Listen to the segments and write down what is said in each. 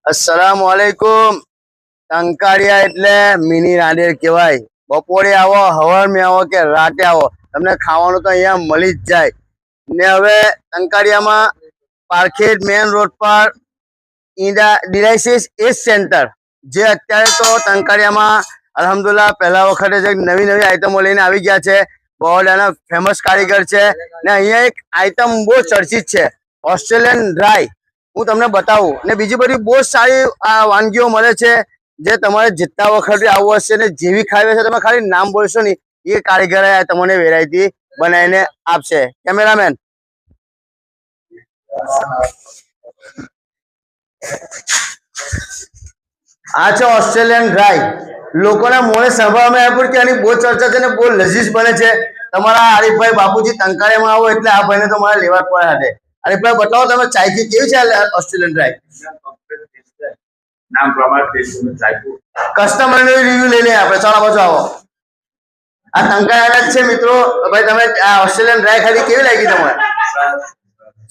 अस्सलामुअलैकुम। टंकारिया એટલે મિની રાંદેર કહેવાય। બપોરે આવો, હવારમાં આવો કે રાતે આવો, તમને ખાવાનું તો અહીંયા મળી જ જાય ને। હવે ટંકારિયામાં પારખેડ મેન રોડ પર ઈંડા ડિલાઇસિસ એજ સેન્ટર, જે અત્યારે તો ટંકારિયામાં અલ્હમ્દુલિલ્લાહ પહેલા વખતે જે નવી નવી આઈટમો લઈને આવી ગયા છે। બહોળાના ફેમસ કારીગર છે ને અહીંયા એક આઈટમ બહુ ચર્ચિત છે, ઓસ્ટ્રેલિયન ડ્રાય। હું તમને બતાવું ને બીજી બધી બહુ સારી આ વાનગીઓ મળે છે, જે તમારે જેટલા વખતે આવવું હશે ને જેવી ખાવી હશે તમે ખાલી નામ બોલશો ને એ કારીગર તમને વેરાયટી બનાવીને આપશે। કેમેરામેન આ છે ઓસ્ટ્રેલિયન ડ્રાય। લોકોના મોઢે સાંભળવામાં આવ્યું કે આની બહુ ચર્ચા છે ને બહુ લજીજ બને છે। તમારા આરીફભાઈ બાપુજી ટંકારિયામાં આવો એટલે આ ભાઈને તમારે લેવા પડે હાથે। આરીફભાઈ બતાવો તમે ચાયકી કેવી છે ઓસ્ટ્રેલિયન ડ્રાય? નામ પ્રમાણે કસ્ટમર રિવ્યુ લઈને આપણે ચાલો બાજુ આવો। આ ટંકારિયા છે મિત્રો। ભાઈ તમે આ ઓસ્ટ્રેલિયન ડ્રાય ખાધી કેવી લાગી તમને?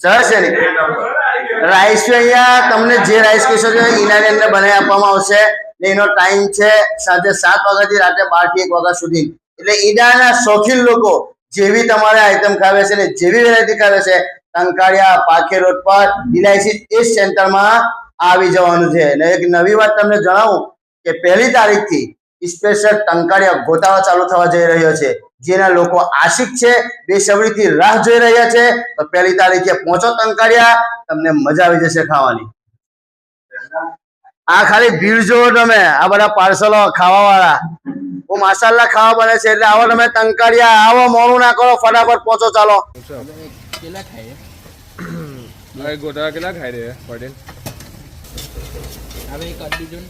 સરસ છે ને? રાઈસ અહીંયા તમને જે રાઈસ કહેશો એનાની અંદર બનાવી આપવામાં આવશે ને એનો ટાઈમ છે સાંજે 7 વાગ્યાથી રાતે 12 થી 1 વાગ્યા સુધી। એટલે ઈડાના શોખીન લોકો જેવી તમારે આઈટમ ખાવે છે ને જેવી વેરાયટી ખાવે છે, ટંકારિયા પાખે રોડ પર ડિલાઇસિસ એજ સેન્ટરમાં આવી જવાનું છે। ને એક નવી વાત તમને જણાવું કે 1 તારીખથી સ્પેશિયલ ટંકારિયા ગોતાળો ચાલુ થવા જઈ રહ્યો છે, જેના લોકો આશિક છે, બેસબરીથી રાહ જોઈ રહ્યા છે। તો 1 તારીખે પહોંચો ટંકારિયા, તમને મજા આવી જશે ખાવાની। આ ખાલી ભીડ જોવો તમે, આ બધા પાર્સલો ખાવા વાળા બહુ માશાલ્લાહ ખાવા બને છે। એટલે આવો તમે ટંકારિયા, આવો, મોડું ના કરો, ફટાફટ પહોંચો ચાલો। કેટલા ખાય ગોટા કેટલા ખાય રે પટેલ? હવે એક અડધી જણ